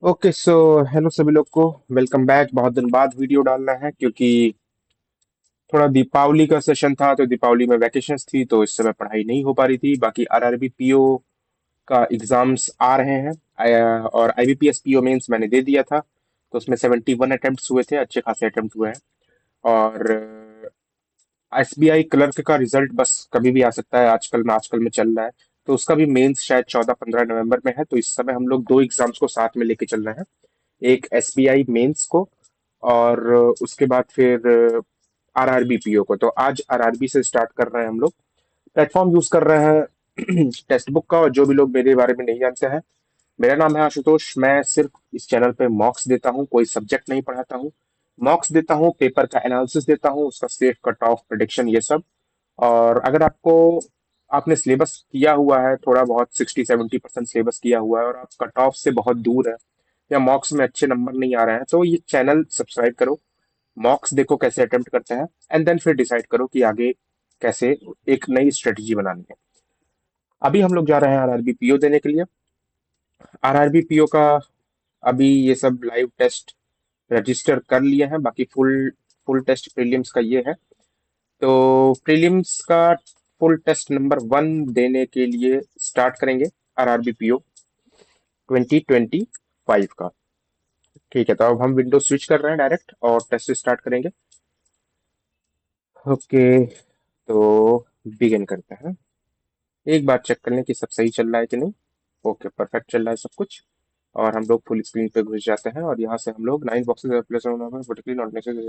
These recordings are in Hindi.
ओके सो हेलो सभी लोग को। Welcome back. बहुत दिन बाद वीडियो डालना है क्योंकि थोड़ा दीपावली का सेशन था, तो दीपावली में वैकेशंस थी, तो इस समय पढ़ाई नहीं हो पा रही थी। बाकी आरआरबी पीओ का एग्जाम्स आ रहे हैं। और आईबीपीएस पीओ मेंस मैंने दे दिया था, तो उसमें 71 अटेम्प्ट्स हुए थे, अच्छे खासे अटेम्प्ट हुए हैं। और एसबीआई क्लर्क का रिजल्ट बस कभी भी आ सकता है, आजकल में चल रहा है। तो उसका भी मेंस शायद 14-15 नवंबर में है। तो इस समय हम लोग दो एग्जाम्स को साथ में लेके चल रहे हैं, एक एसबीआई मेंस को और उसके बाद फिर आरआरबी पीओ को। तो आज आरआरबी से स्टार्ट कर रहे हैं हम लोग। प्लेटफॉर्म यूज कर रहे हैं टेक्स्ट बुक का। और जो भी लोग मेरे बारे में नहीं जानते हैं, मेरा नाम है आशुतोष। मैं सिर्फ इस चैनल पे मॉक्स देता हूँ, कोई सब्जेक्ट नहीं पढ़ाता हूँ। मॉक्स देता हूँ, पेपर का एनालिसिस देता हूँ, उसका सेफ कट ऑफ प्रिडिक्शन ये सब। और अगर आपने सिलेबस किया हुआ है, थोड़ा बहुत 60-70% सिलेबस किया हुआ है और आप कट ऑफ से बहुत दूर है या मॉक्स में अच्छे नंबर नहीं आ रहे हैं, तो ये चैनल सब्सक्राइब करो। मॉक्स देखो कैसे अटेम्प्ट करते हैं, एंड देन फिर डिसाइड करो कि आगे कैसे एक नई स्ट्रेटजी बनानी है। अभी हम लोग जा रहे हैं आरआरबी पीओ देने के लिए। आरआरबी पीओ का अभी ये सब लाइव टेस्ट रजिस्टर कर लिए हैं। बाकी फुल फुल टेस्ट प्रीलिम्स का ये है। तो प्रीलिम्स का फुल टेस्ट नंबर 1 देने के लिए स्टार्ट करेंगे आरआरबी पीओ 2025 का। ठीक है, तो अब हम विंडोज स्विच कर रहे हैं डायरेक्ट और टेस्ट स्टार्ट करेंगे। ओके, तो बिगिन करते हैं। एक बार चेक कर लें कि सब सही चल रहा है कि नहीं। ओके, परफेक्ट चल रहा है सब कुछ। और हम लोग फुल स्क्रीन पे घुस जाते हैं और यहाँ से हम लोग 9 boxes place vertically not necessary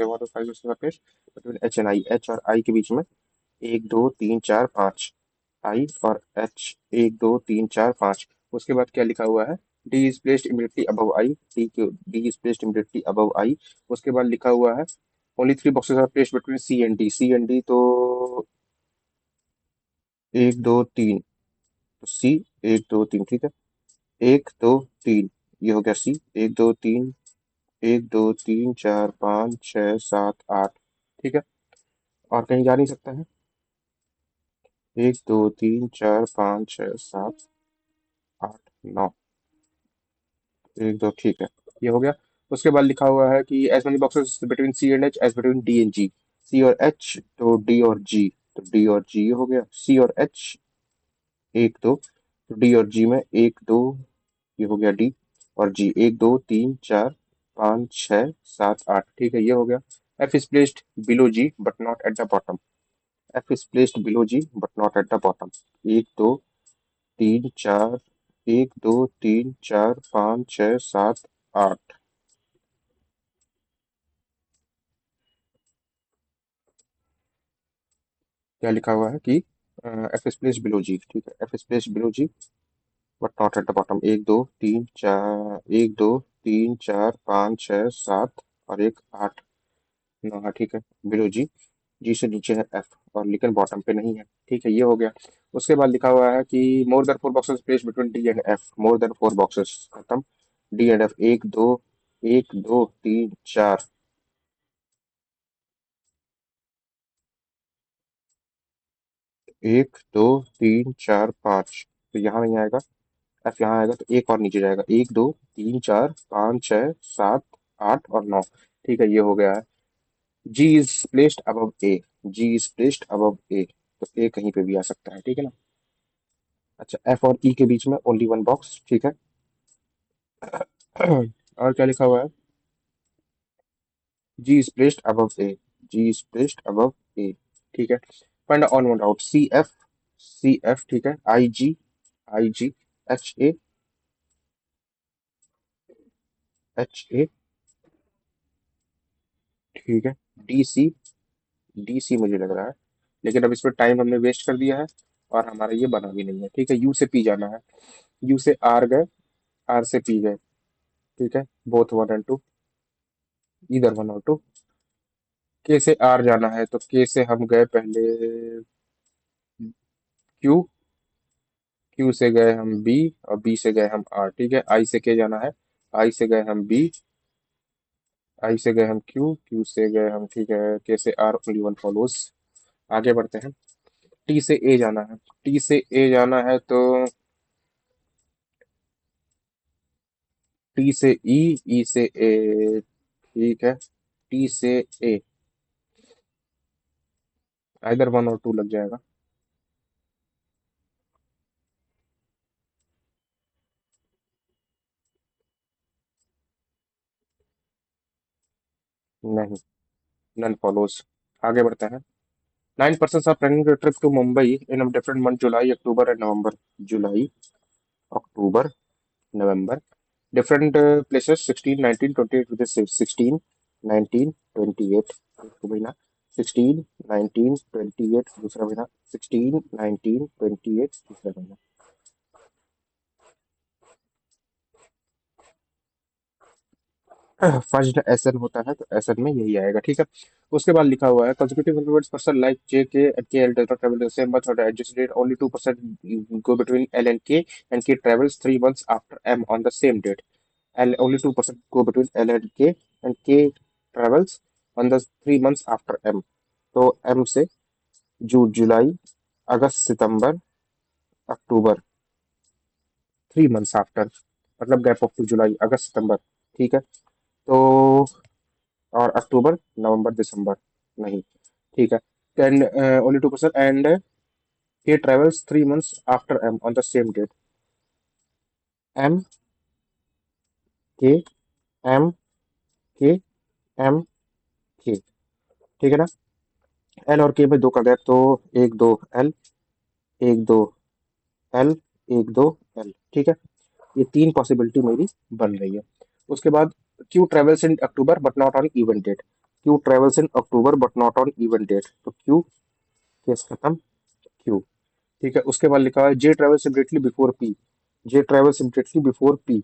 H and I, H और आई के बीच में 1 2 3 4 5। आई और एच, 1 2 3 4 5। उसके बाद क्या लिखा हुआ है? D is placed immediately above I, D is placed immediately above I. उसके बाद लिखा हुआ है only 3 boxes are placed between C and D. C and D तो 1 2 3, तो सी 1 2 3, ठीक है। 1 2 3, ये हो गया सी। 1 2 3, 1 2 3 4 5 6 7 8, ठीक है। और कहीं जा नहीं सकता है। 1 2 3 4 5 6 7 8 9, 1 2, ठीक है। ये हो गया। उसके बाद लिखा हुआ है कि as many boxes between C and H as between D and G. C और एच तो डी और जी, तो डी और जी ये हो गया। सी और एच 1 2, तो डी और जी में 1 2, ये हो गया डी। और जी 1 2 3 4 5 6 7 8, ठीक है, ये हो गया। F is placed below G but not at the bottom. F is placed below G but not at the bottom. 1 2 3 4, 1 2 3 4 5 6 7 8। क्या लिखा हुआ है कि F is placed below G, ठीक है। F is placed below G but not at the bottom. 1 2 3 4, 1 2 3 4 5 6 7 और एक 8 9, हाँ ठीक है। बिलो जी, जी से नीचे है एफ, और लेकिन बॉटम पे नहीं है, ठीक है, ये हो गया। उसके बाद लिखा हुआ है कि more than 4 boxes placed between D and F. More than 4 boxes खत्म। डी एंड एफ 1 2 1 2 3 4, 1 2 3 4 5, तो यहाँ नहीं आएगा। एफ यहाँ आएगा तो एक और नीचे जाएगा। 1 2 3 4 5 6 7 8 और 9, ठीक है, ये हो गया है। G is placed above A. G is placed above A, तो ए कहीं पे भी आ सकता है, ठीक है ना। अच्छा, एफ और ई के बीच में ओनली 1 बॉक्स, ठीक है। और क्या लिखा हुआ है? G is placed above A. G is placed above A, ठीक है। Find on one out. C F, C F, ठीक है। आई जी, आई जी, एच ए, एच ए, ठीक है। डी सी, डी सी मुझे लग रहा है, लेकिन अब इस पर टाइम हमने वेस्ट कर दिया है और हमारा ये बना भी नहीं है, ठीक है। यू से पी जाना है। यू से आर गए, आर से पी गए, ठीक है। बोथ 1 और 2, इधर 1 और 2। के से आर जाना है, तो के से हम गए पहले क्यू, क्यू से गए हम बी, और बी से गए हम आर, ठीक है। आई से के जाना है, आई से गए हम बी, आई से गए हम क्यू, क्यू से गए हम, ठीक है। के से आर ओनली वन फॉलोज। आगे बढ़ते हैं। टी से ए जाना है, टी से ए जाना है तो टी से ई से ए, ठीक है, टी से ए, आइदर 1 और 2 लग जाएगा। नहीं, none follows। आगे बढ़ते हैं। 9 persons are planning a trip to Mumbai in a different month, July, October, and November. July, October, November. Different places 16, 19, 28 with the 16, 19, 28 एक महीना, 16, 19, 28 दूसरा महीना, 16, 19, 28 तीसरा महीना। फर्स्ट एसएन होता है तो एसएन में यही आएगा, ठीक है। उसके बाद लिखा हुआ है consecutive introverts person like J K and K L does not travel the same month और adjust date, only 2% go between L and K travels 3 months after M on the same date. L only 2% go between L and K travels on the 3 months after M. तो एम से जून, जुलाई, अगस्त, सितंबर, अक्टूबर, 3 months आफ्टर, मतलब गैप ऑफ 2 जुलाई, अगस्त, सितंबर, ठीक है। तो और अक्टूबर, नवंबर, दिसंबर नहीं, ठीक है। then only 2% and he travels 3 months after M on the same date। M K M K M K, ठीक है ना। L और K में 2 का गैप, तो 1 2 L, 1 2 L, 1 2 L, ठीक है। ये 3 पॉसिबिलिटी मेरी बन रही है। उसके बाद Q travels in October but not on even date। Q travels in October but not on even date, तो Q केस खत्म, Q, ठीक है। उसके बाद लिखा है J travels immediately before P. J travels immediately before P.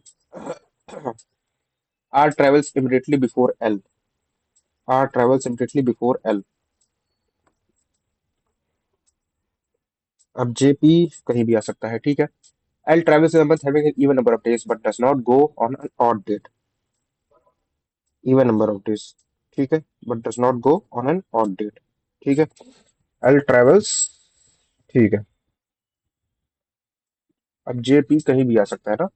R travels immediately before L. R travels immediately before L. अब जे पी कहीं भी आ सकता है, ठीक है। L travels in a month having an even number of days but does not go on an odd date. Even number of days, ठीक है, but does not go on an odd date, ठीक है। एल ट्रेवल्स, ठीक है। अब जे पी कहीं भी आ सकता है ना।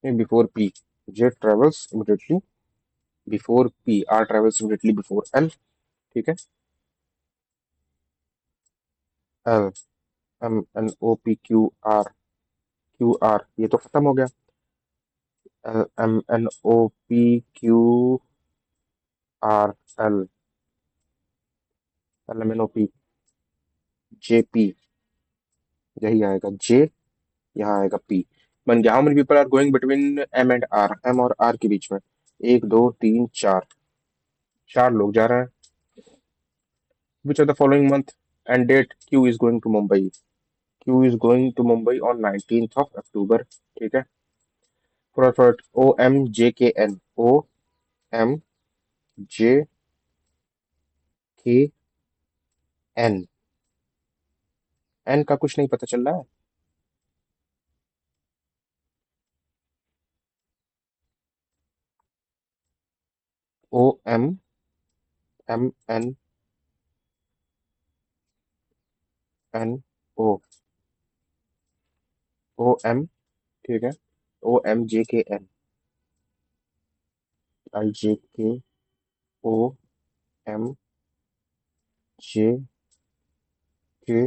Before P, J travels immediately before P, R travels immediately before L, ठीक है। L, M N O P Q R, Q R ये तो खत्म हो गया। L M N O P Q R L, L M N O P, J P, यही आएगा जे, यहाँ आएगा पी। बन गया। How many people are going between M and R, M और आर के बीच में, 1 2 3 4, 4 लोग जा रहे हैं। Which are the following month and date Q is going to Mumbai. Q is going to Mumbai on 19th of October, ठीक है। फटाफट ओ एम जे के एन, ओ एम जे के एन, एन का कुछ नहीं पता चल रहा है। O M M N N O, O M, ठीक है, ओ एम जे के एन, आई जे के, ओ एम जे के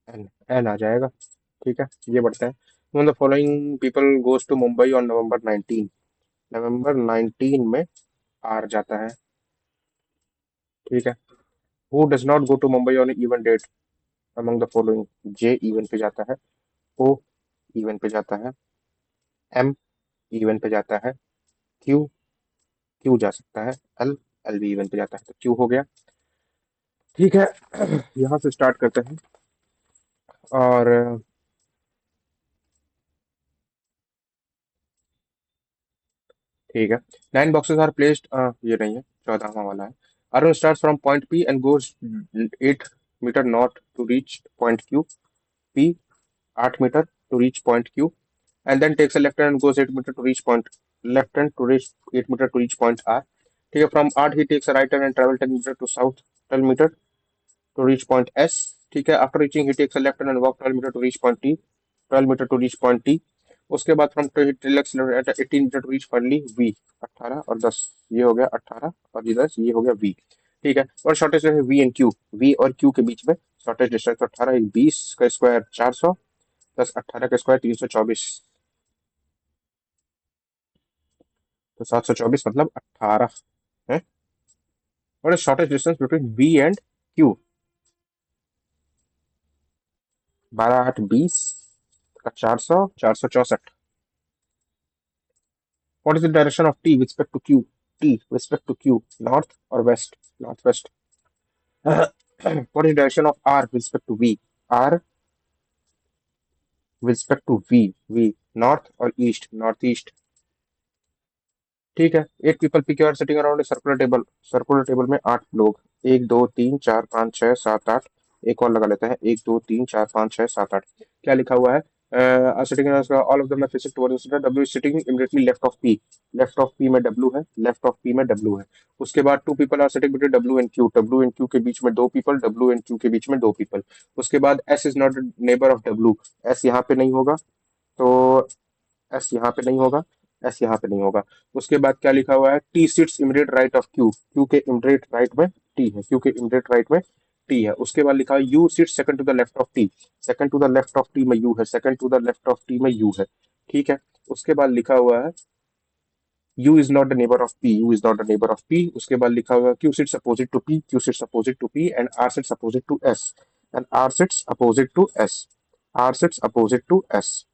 एन, एन आ जाएगा, ठीक है। ये बढ़ता है। One the following people goes to Mumbai on November 19। November 19 में आर जाता है, ठीक है। Who does not go to Mumbai on even date among the following. J even पे जाता है, ओ इवन पे जाता है, एम इवन पे जाता है, क्यू, क्यू जा सकता है, एल, एल भी इवन पे जाता है, तो क्यू हो गया, ठीक है। यहाँ से स्टार्ट करते हैं। और ठीक है। 9 बॉक्सेस आर प्लेस्ड, ये नहीं है, 14वां वाला है। Arun start from point P and goes 8 metre not to reach point Q. P 8 metre to reach point Q, and then takes a left turn and goes 8 meter to reach point, left turn to reach 8 meter to reach point R, ठीक है। From R he takes a right turn and travel 10 meter to south, 12 meter to reach point S, ठीक है। After reaching he takes a left turn and walk 12 metre to reach point T, 12 metre to reach point T. उसके बाद फ्रॉम टिलेक्स at 18 metre to reach finally V, 18 और 10, ये हो गया 18 और ये 10, ये हो गया वी। ठीक है। और शॉर्टेज है वी एंड क्यू, वी और क्यू के बीच में शॉर्टेज डिस्टेंस 18, एक 20 का स्क्वायर 400 प्लस 18 का स्क्वायर 324, तो 724 मतलब 18 है। और shortest distance between V and Q, 12 8 20 का 400, 464। What is the direction of T with respect to Q? T with respect to Q, north or west? Northwest. What is the direction of R with respect to V? R with respect to V, V, north or east? Northeast. ठीक है। 8 people pick your sitting around a circular table. Circular table में 8 लोग, 1 2 3 4 5 6 7 8। एक और लगा लेते हैं, 1 2 3 4 5 6 7 8। क्या लिखा हुआ है? Sitting all of them are facing towards the W sitting immediately left of P. Left of P में डब्ल्यू है, लेफ्ट ऑफ पी में डब्ल्यू है। उसके बाद 2 people are sitting between W and Q, W and Q के बीच में 2 people, डब्ल्यू एंड क्यू के बीच में 2 people। उसके बाद S is not neighbour of W, S यहाँ पे नहीं होगा, तो एस यहाँ पे नहीं होगा, एस यहाँ पे नहीं होगा। उसके बाद क्या लिखा हुआ है? T sits immediate right of Q, Q के इमीडिएट राइट में टी है, क्यू के इमीडिएट राइट में टी है। उसके बाद लिखा है U sit second to the left of T, second to the left of T में यू है, second to the left of T में यू है। ठीक है। उसके बाद लिखा हुआ है U is not the neighbour of P, U is not the neighbour of P. उसके बाद लिखा हुआ है Q sits opposite to P, Q sits opposite to P and R sits opposite to S, and R sits opposite to S, R sits opposite to S.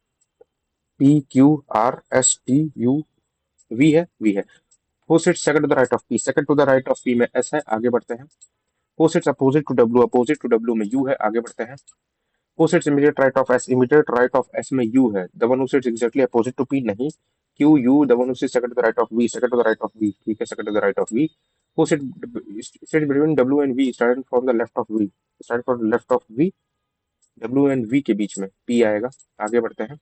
P Q R S T U V है, वी है। Four sits second to the right of P, second to the right of P में एस है, आगे बढ़ते हैं। Four sits opposite to W, opposite to W में यू है, आगे बढ़ते हैं। Four sits immediate right of S, immediate right of S में यू है, the one who sits exactly opposite to P नहीं, Q U, the one who sits second to the right of V, second to the right of V. ठीक है, second to the right of V. Four sit between W and V, starting from the left of we, start from left of V, W and V के बीच में पी आएगा, आगे बढ़ते हैं।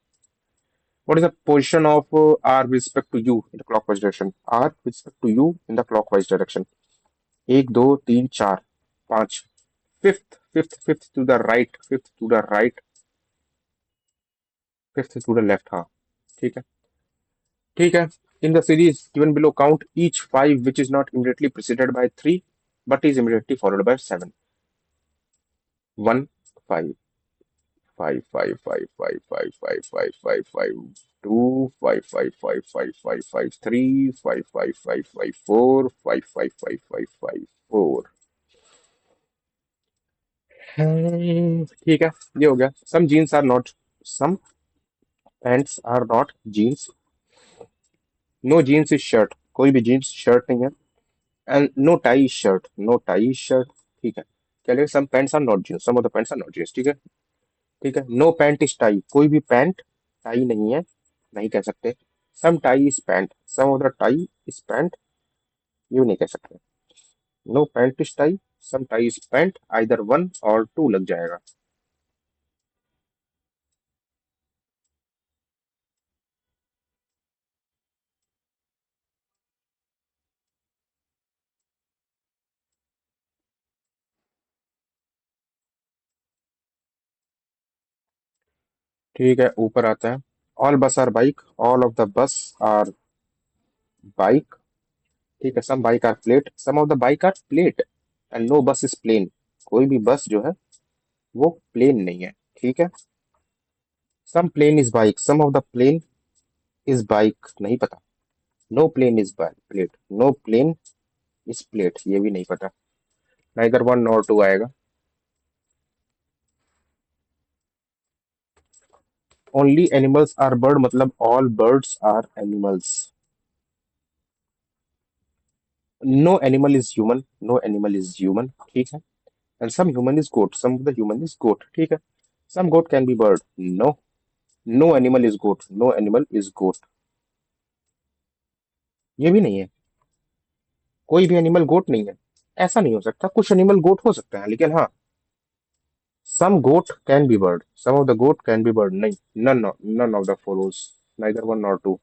What is the position of R with respect to U in the clockwise direction? R with respect to U in the clockwise direction. 1 2 3 4 5। Fifth, fifth, fifth to the right, fifth to the right, fifth to the left. हाँ, ठीक है, ठीक है। In the series given below, count each 5 which is not immediately preceded by 3 but is immediately followed by 7. 1 5, 5 5 5 5 5 5 5 5 5 2 5 5 5 5 5 5 3 5 5 5 5 4 5 5 5 5 5 4। ठीक है, ये हो गया। Some jeans are not, some pants are not jeans, no jeans is shirt, कोई भी जीन्स शर्ट नहीं है। And no tie shirt, no tie shirt. ठीक है, क्या लिखा? Some pants are not jeans, some of the pants are not jeans. ठीक है, ठीक है। नो पैंट इज टाई, कोई भी पैंट टाई नहीं है, नहीं कह सकते। Some tie is pant, some of the tie is pant, ये नहीं कह सकते। No pant is tie, some tie is pant, either one और टू लग जाएगा। ठीक है, ऊपर आता है। All bus are bike, all of the bus are bike. ठीक है, some bike are plate, some of the bike are plate and no bus is plane, कोई भी बस जो है वो प्लेन नहीं है। ठीक है। Some plane is bike, some of the plane is bike, नहीं पता। No plane is plate, no plane is plate, ये भी नहीं पता। नाइदर वन नॉर टू आएगा। ओनली एनिमल्स आर बर्ड मतलब all birds are animals. No animal is human, no animal is human. ठीक है। And some human is goat, some of the human is goat. ठीक है। Some goat can be bird, no, no animal is goat, no animal is goat, ये भी नहीं है। कोई भी एनिमल गोट नहीं है, ऐसा नहीं हो सकता। कुछ एनिमल गोट हो सकते हैं, लेकिन हाँ, some goat can be bird, some of the goat can be bird नहीं, none, none of the follows, neither one nor two.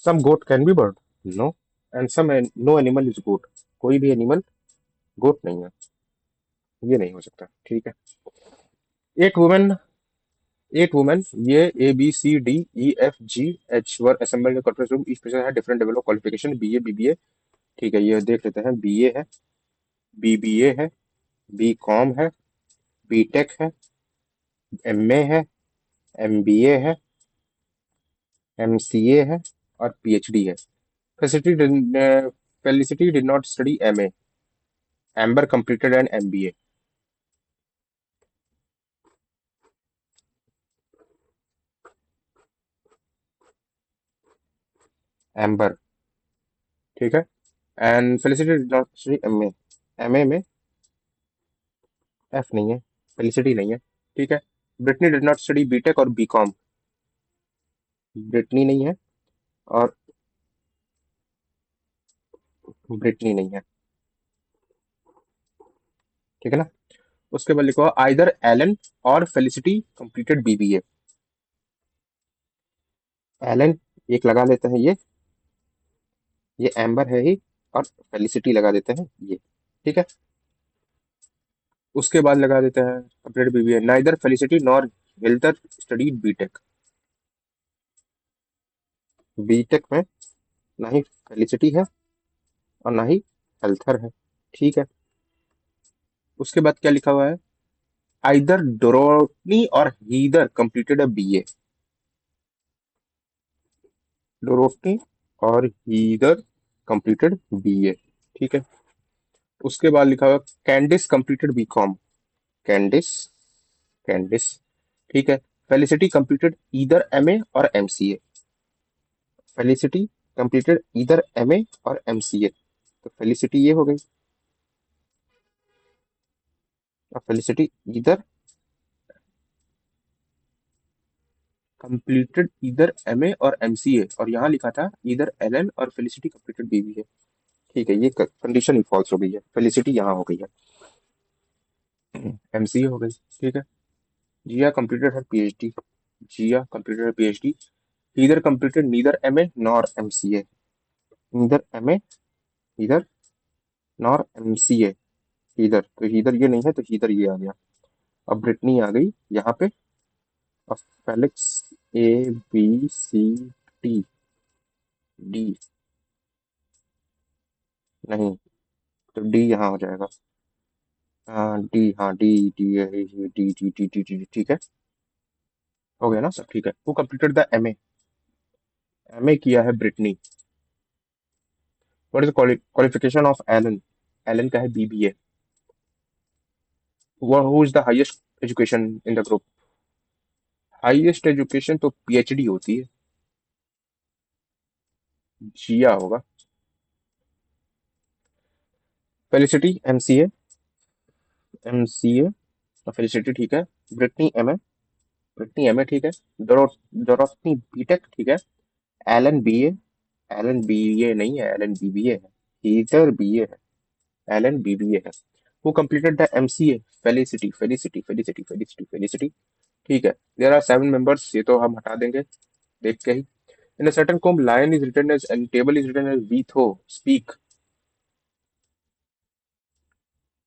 Some goat can be bird, no, and some no animal is goat, कोई भी एनिमल गोट नहीं है, ये नहीं हो सकता। ठीक है। एट वुमेन, एट वुमेन, ये ABCDEFGH were assembled in conference room, each person है different level of qualification, BA BBA। ठीक है, ये देख लेते हैं। BA है, BBA है, BCom है, BTech है, MA है, MBA है, MCA है और PhD है। Felicity did not study MA. Amber completed an MBA. Amber, ठीक है। And felicity did not study MA। MA में F नहीं है, फेलिसिटी नहीं है। ठीक है। Britney did not study BTech और BCom। ब्रिटनी नहीं है और ब्रिटनी नहीं है। ठीक है ना। उसके बाद लिखो आइदर एलन और फेलिसिटी कंप्लीटेड BBA। एलन एक लगा लेते हैं, ये एम्बर है ही, और फेलिसिटी लगा देते हैं ये। ठीक है। उसके बाद लगा देते हैं completed BBA। Neither Felicity nor Hilter studied BTech। BTech में ना ही फेलिसिटी है और ना ही हेल्थर है। ठीक है। उसके बाद क्या लिखा हुआ है, आइदर डोरोथनी और हीदर कंप्लीटेड अ BA। डोरोथनी और हीदर कंप्लीटेड BA। ठीक है। उसके बाद लिखा हुआ कैंडिस कंप्लीटेड BCom। कैंडिस, कैंडिस, ठीक है। फेलिसिटी कंप्लीटेड ईदर MA और MCA। Felicity completed either MA और MCA, तो फेलिसिटी ये हो गई। और felicity either completed either MA और MCA, और यहाँ लिखा था ईदर LN और फेलिसिटी कंप्लीटेड BBA। ठीक है, ये कंडीशन ही फॉल्स हो गई है, फेलिसिटी यहाँ हो गई है, MCA हो गई। ठीक है। Jia completed her PhD। Jia completed her PhD। Either completed neither MA nor MCA। Neither MA, either, nor MCA। Either, तो ईदर ये नहीं है तो ईदर ये आ गया। अब ब्रिटनी आ गई यहाँ पे। अब फेलिक्स, ABCD, नहीं, तो D यहाँ हो जाएगा। हाँ डी, हाँ डी, डी, ठीक है। हो गया ना सब, ठीक है। Who completed the MA। MA किया है Britney. What is the qualification of Alan. Alan का है BBA। Who is the highest education in the group. Highest education तो PhD होती है, जिया होगा। फेलिसिटी MCA, MCA, फेलिसिटी ठीक है। ब्रिटनी MA, ब्रिटनी MA ठीक है। डोरोथनी BTech ठीक है। एलन BA, एलन BA नहीं है, एलन BBA है। हीदर BA है, एलन BBA है। Who completed the MCA। Felicity, felicity, felicity, felicity, felicity. ठीक है। देयर आर 7 मेंबर्स, ये तो हम हटा देंगे देख के ही। In a certain code language is written as and table is written as वीथो स्पीक।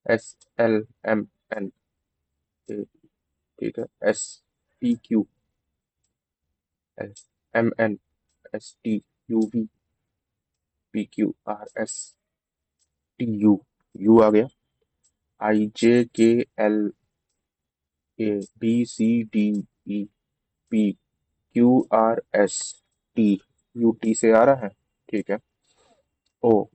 SLMN, ठीक है। SPQLMNSTUVPQRSTU, यू आ गया। IJKLABCDEPQRST, UT से आ रहा है। ठीक है। ओ,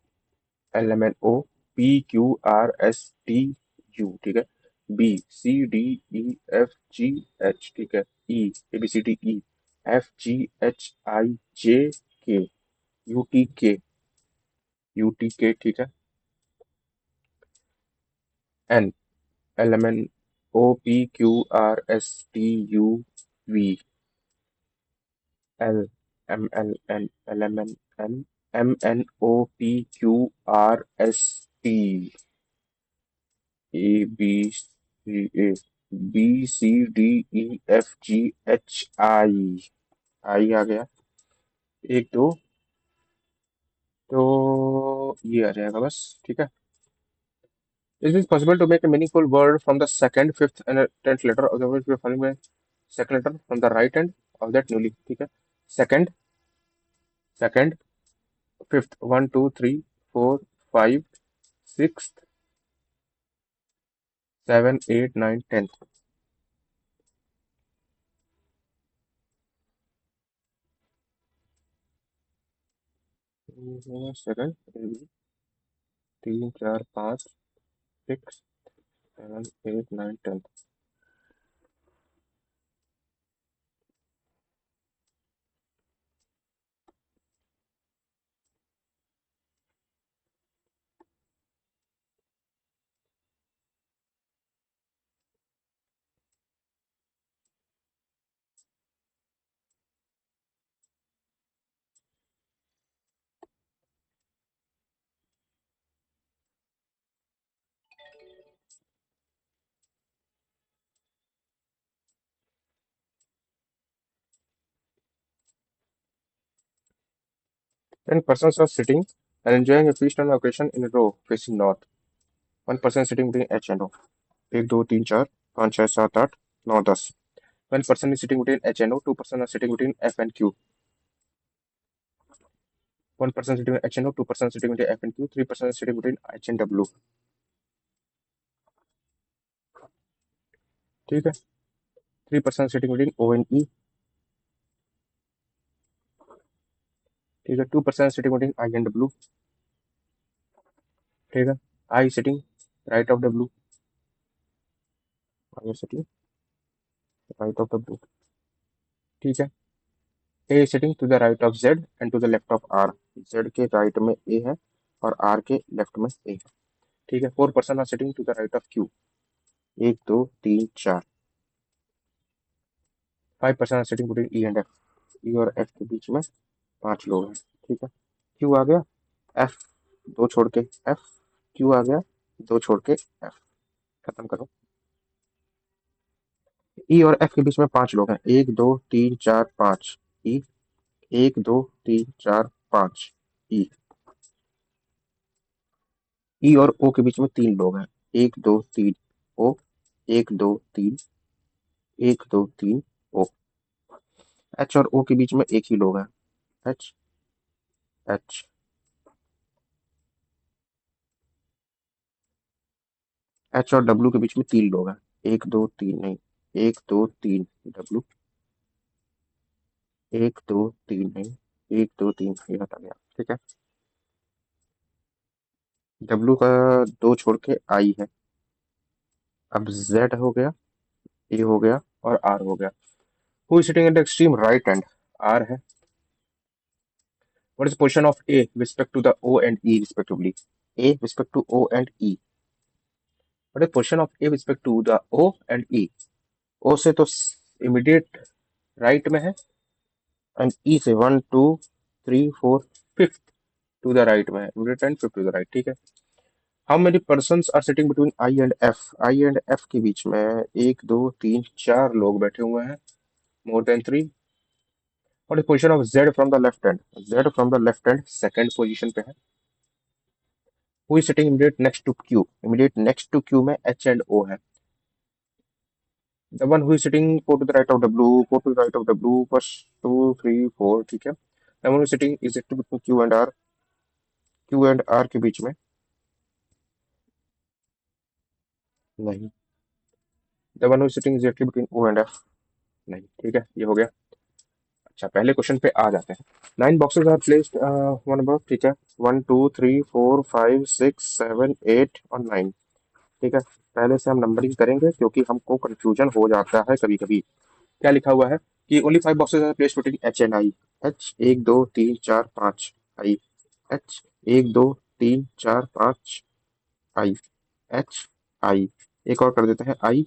LMNOPQRSTU, ठीक है। BCDEFGH, ठीक है। EABCDEFGHIJK, UTK, ठीक है। N, LMNOPQRSTUV, L, MLN, MNOPQRST, ABCDEFGHI, आई आ गया। एक, दो, तो ये आ जाएगा बस। ठीक है। It is possible to make a meaningful word from the second fifth and tenth letter of the word following में second letter from the right end of that newly. ठीक है। Second, second, fifth, 1 2 3 4 5 6 7 8 9 10। Second, 3 4 5 6 7 8 9 10। 10 persons are sitting and enjoying a feast on occasion in a row facing north. One person sitting between H and O. 1 2 3 4 5 6 7 8 9 10। One person is sitting between H and O. Two person are sitting between F and Q. One person sitting between H and O. Two person sitting between F and Q. Three person sitting between H and W. ठीक है। Three person sitting between O and E। ठीक है। Two person sitting between I and W। ठीक है। I sitting right of W। I sitting right of W। ठीक है। A sitting to the right of Z and to the left of R। Z के राइट में A है और R के लेफ्ट में A है। ठीक है। Four person are sitting to the right of Q। 1 2 3 4। Five person are sitting between E and F। E और F के बीच में 5 लोग हैं। ठीक है। Q आ गया, F दो छोड़ के F, Q आ गया दो छोड़ के F। खत्म करो। E और F के बीच में 5 लोग हैं। 1 2 3 4 5 E। 1 2 3 4 5 E। E और O के बीच में 3 लोग हैं। 1 2 3 O। 1 2 3। 1 2 3 O। H और O के बीच में एक ही लोग हैं। H, H। H और W के बीच में 3 लोग हैं। 1 2 3 नहीं, 1 2 3 W। 1 2 3 नहीं, 1 2 3 ये हटा गया। ठीक है। W का दो छोड़ के I है। अब Z हो गया, A हो गया और R हो गया। Who is sitting at the extreme right and? R है। What is the position of A with respect to the O and E respectively? A with respect to O and E. What is the position of A with respect to the O and E? O से तो इमीडिएट राइट में है एंड E से 1 2 3 4 फिफ्थ टू द राइट में है। Immediate and fifth to the right. ठीक है। How many persons are sitting between I and F? I and F के बीच में 1 2 3 4 लोग बैठे हुए हैं। More than 3। और position of Z from the left hand? Z from the left hand second position पे है। Who is sitting immediate next to Q? Immediate next to Q में एच एंड ओ है। The one who is sitting go to the right of W, go to the right of W first 2 3 4। ठीक है। The one who is sitting is between Q and R, Q and R के बीच में नहीं। The one who is sitting is between O and F नहीं। ठीक है। ये हो गया। अच्छा, पहले क्वेश्चन पे आ जाते हैं। 9 boxes are placed one above. ठीक है। 1 2 3 4 5 6 7 8 और 9। ठीक है। पहले से हम नंबरिंग करेंगे क्योंकि हमको कंफ्यूजन हो जाता है कभी कभी। क्या लिखा हुआ है कि only 5 boxes are placed between H and I. H 1 2 3 4 5 I. H 1 2 3 4 5 I. H I. एक और कर देते हैं I.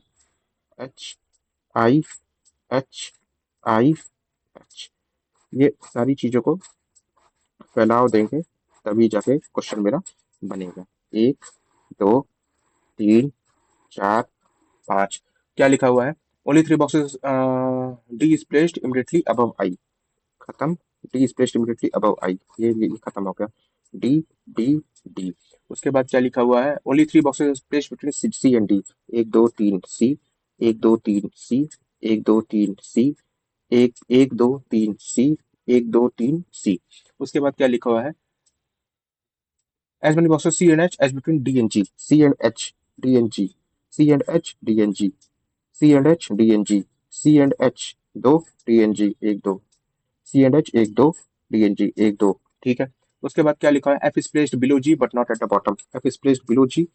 H I. H I. H. ये सारी चीजों को फैलाव देंगे तभी जाके क्वेश्चन मेरा बनेगा। 1 2 3 4 5। क्या लिखा हुआ है? Only 3 boxes D is placed immediately above I. खत्म। D is placed immediately above I, ये खत्म हो गया। D D D. उसके बाद क्या लिखा हुआ है, only three boxes space between C and D. एक दो तीन सी, एक दो तीन सी, एक दो तीन सी, एक एक दो तीन सी, एक दो तीन सी। उसके बाद क्या लिखा हुआ है, as many boxes C and H as between D and G, C and H, D and G, C and H, D and G, C and H, D and G, C and H दो, D and G एक दो, C and H एक दो, D and G एक दो। ठीक है। उसके बाद क्या लिखा है, F is placed below G but not at the bottom, F is placed below G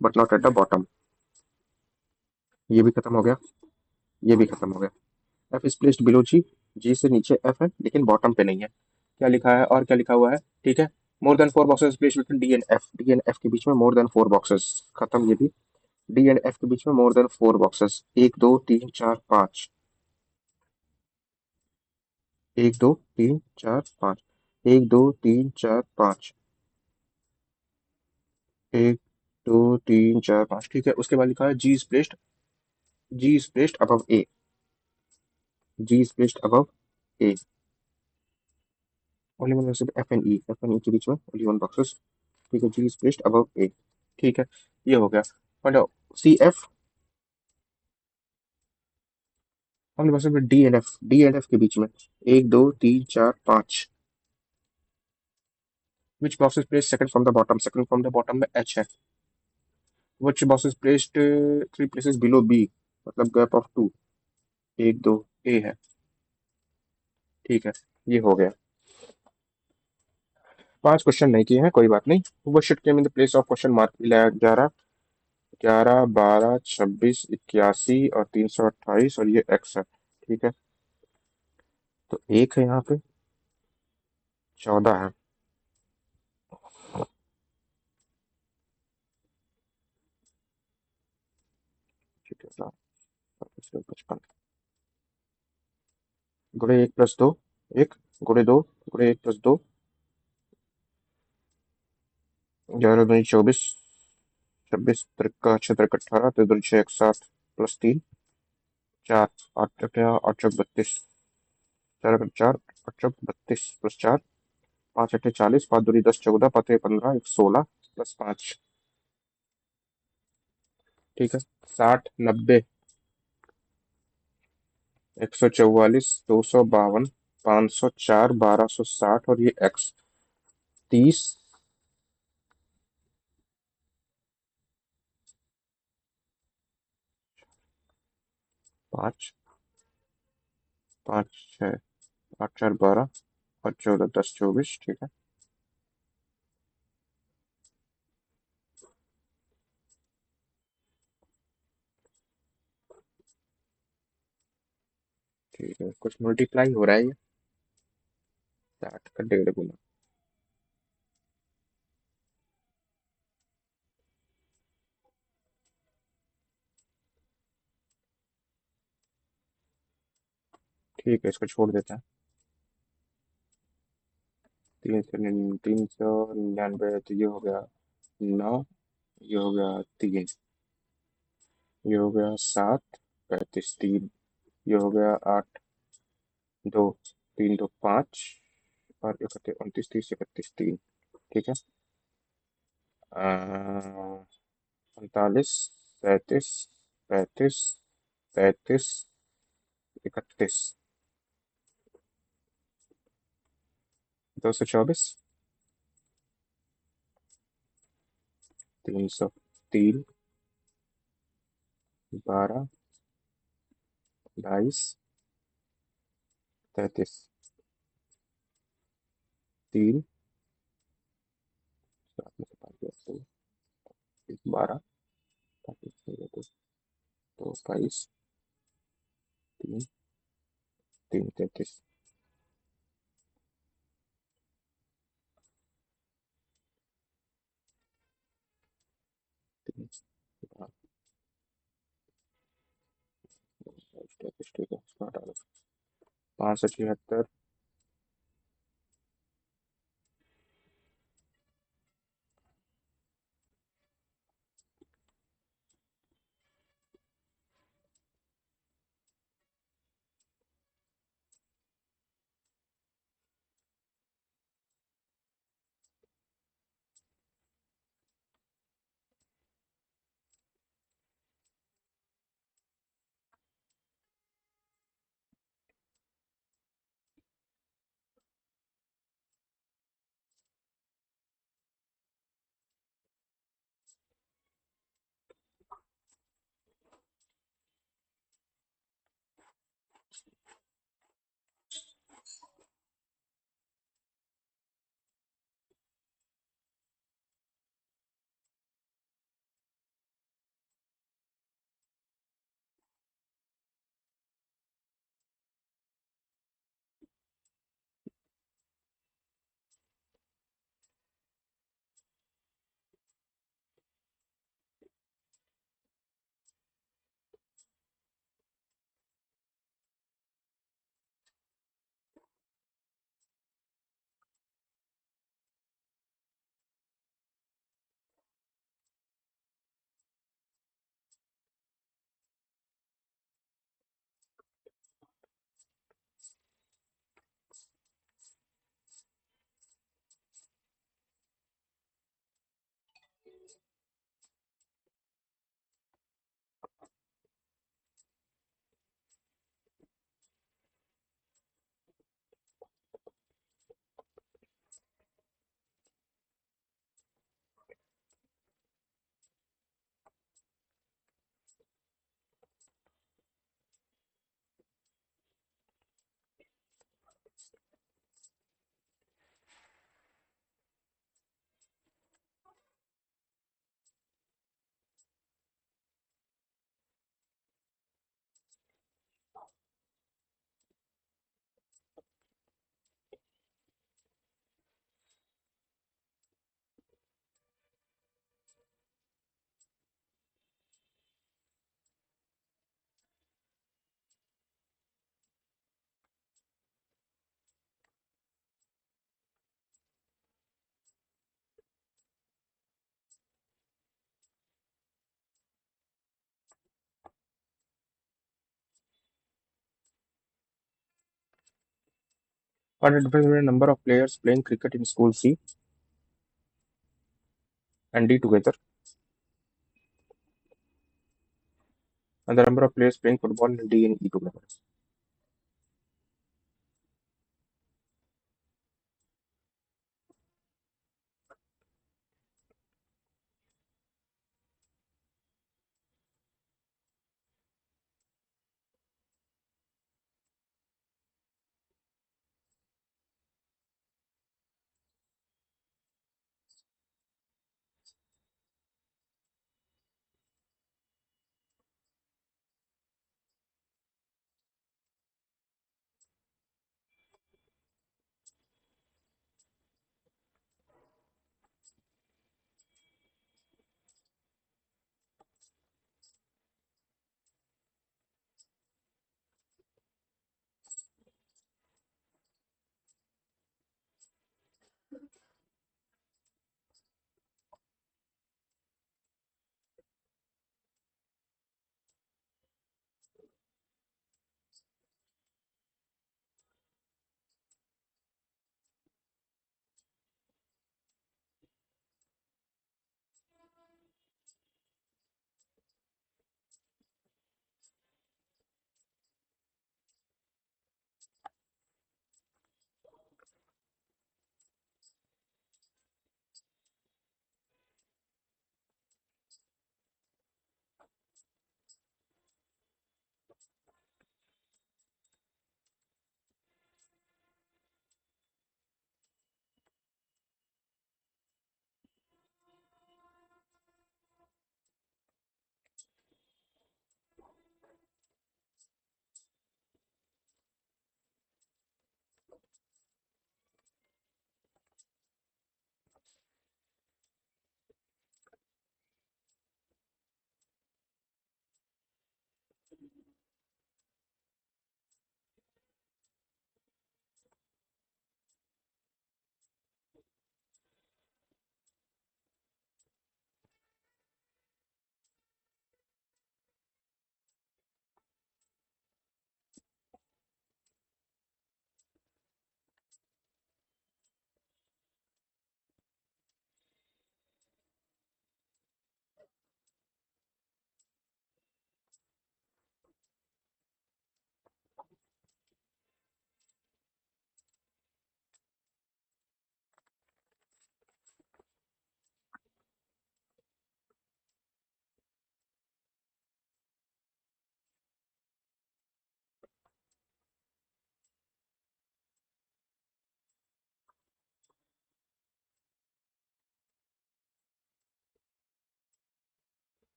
but not at the bottom। ये भी खत्म हो गया, ये भी खत्म हो गया। F is placed below G, G से नीचे F है लेकिन बॉटम पे नहीं है। क्या लिखा है, और क्या लिखा हुआ है, ठीक है। More than four boxes placed between D and F, D and F के बीच में मोर देन फोर बॉक्सेस, खत्म ये भी। डी एंड एफ के बीच में मोर देन फोर बॉक्सेस, एक दो तीन चार पाँच, एक दो तीन चार पाँच, एक दो तीन चार पाँच, एक दो तीन चार पाँच। ठीक है। उसके बाद लिखा है G is placed above A, G is placed above A, only one F N E, F N E के बीच में ओनली वन बॉक्सेस। ठीक है, G is placed above A. ठीक है, ये हो गया। और सी एफ, ओनली बॉक्सेस में D and F, D and F के बीच में एक दो तीन चार पाँच। Which box is placed second from the bottom, second from the bottom में एच है। Which box is placed three places below B, मतलब गैप ऑफ टू, एक दो, ए है। ठीक है, ये हो गया। पांच क्वेश्चन नहीं किए हैं, कोई बात नहीं। वो shit came in the place of question mark 11, 11 12 26 81 और 328 और ये एक्स है। ठीक है, तो एक है यहाँ पे, 14 है। ठीक है, 55 गुणे एक प्लस दो, एक गुणे दो, गुणे एक प्लस दो, 11 दूनी 24, 26 तिरका छः तिरक 18, तो इधर 6 1 7 प्लस 3 4, 8 8 चौक 32, 4 4 8 चौक 32 प्लस 4, 5 8 40, 5 दूनी 10 14, 5 15, 1 16 प्लस 5। ठीक है, 60 90 144 252 504 1260 और ये एक्स 30 5 5 6 8 4 12 और 14 10 24। ठीक है, ठीक है, कुछ मल्टीप्लाई हो रहा है ये, 60 का 1.5 गुना। ठीक है, इसको छोड़ देते हैं। 399, तो ये हो गया 9, ये हो गया 3, ये हो गया 7 35 3, ये हो गया 8 2 3 2 5 और 31 29 30 31 3। ठीक है, 39 37 35 33 31, 224, 303, 12 22 33 3, 12 तो 22 3 3 33। ठीक है, 576। What is the number of players playing cricket in school C and D together, and the number of players playing football in D and E together?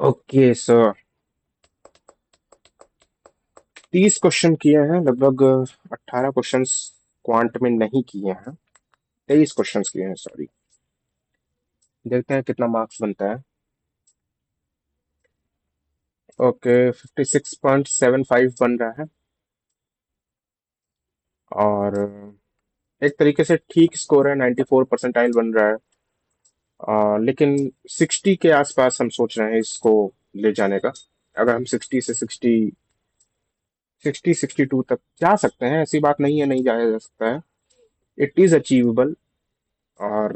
Okay so 30 question किए हैं लगभग। 18 क्वेश्चंस क्वांट में नहीं किए हैं। 23 क्वेश्चंस किए हैं, सॉरी। देखते हैं कितना मार्क्स बनता है। ओके 56.75 बन रहा है। और एक तरीके से ठीक स्कोर है, 94 परसेंटाइल बन रहा है। लेकिन 60 के आसपास हम सोच रहे हैं इसको ले जाने का। अगर हम 60 से 62 तक जा सकते हैं, ऐसी बात नहीं है नहीं जाया जा सकता है। It is achievable. और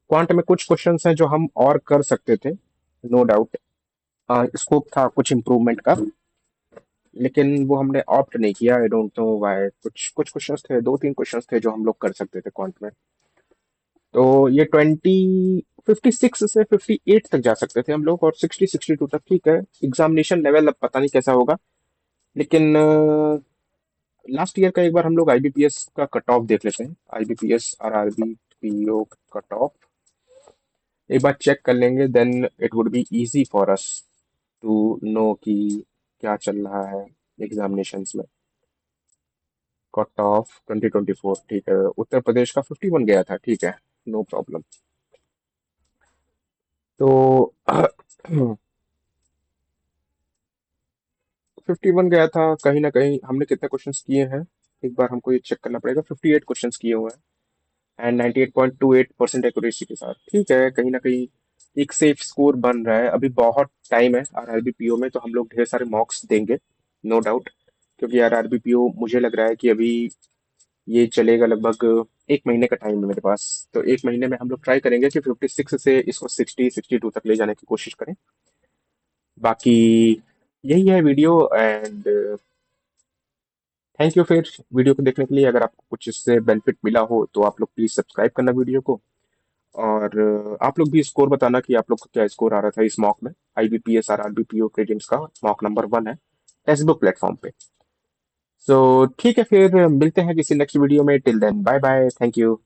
क्वांट में कुछ क्वेश्चंस हैं जो हम और कर सकते थे, नो डाउट। स्कोप था कुछ इम्प्रूवमेंट का, लेकिन वो हमने ऑप्ट नहीं किया। I don't know why. कुछ कुछ क्वेश्चंस थे, दो तीन क्वेश्चंस थे जो हम लोग कर सकते थे क्वांट में। तो ये 56 से 58 तक जा सकते थे हम लोग, और 62 तक ठीक है। एग्जामिनेशन लेवल अब पता नहीं कैसा होगा, लेकिन लास्ट ईयर का एक बार हम लोग आईबीपीएस का कट ऑफ देख लेते हैं। IBPS RRB PO cut off एक बार चेक कर लेंगे, then it would be easy for us to know कि क्या चल रहा है एग्जामिनेशंस में। कट ऑफ 2024 ठीक है। उत्तर प्रदेश का 51 गया था, ठीक है, नो प्रॉब्लम। तो 51 गया था। कहीं ना कहीं हमने कितने क्वेश्चंस किए हैं, एक बार हमको ये चेक करना पड़ेगा। 58 क्वेश्चंस किए हुए हैं एंड 98.28% एक्यूरेसी के साथ, ठीक है। कहीं ना कहीं एक सेफ स्कोर बन रहा है। अभी बहुत टाइम है आरआरबी पीओ में, तो हम लोग ढेर सारे मॉक्स देंगे, नो डाउट। क्योंकि आरआरबी पीओ मुझे लग रहा है कि अभी ये चलेगा लगभग एक महीने का टाइम है मेरे पास। तो एक महीने में हम लोग ट्राई करेंगे कि 56 से इसको 62 तक ले जाने की कोशिश करें। बाकी यही है वीडियो। एंड थैंक यू फिर वीडियो को देखने के लिए। अगर आपको कुछ इससे बेनिफिट मिला हो तो आप लोग प्लीज सब्सक्राइब करना वीडियो को। और आप लोग भी स्कोर बताना कि आप लोग का क्या स्कोर आ रहा था इस मॉक में। आईबीपीएस आरआरबी पीओ प्रीलिम्स का मॉक नंबर 1 है टेक्स्ट बुक प्लेटफॉर्म पे। सो ठीक है, फिर मिलते हैं किसी नेक्स्ट वीडियो में। Till then bye bye, thank you.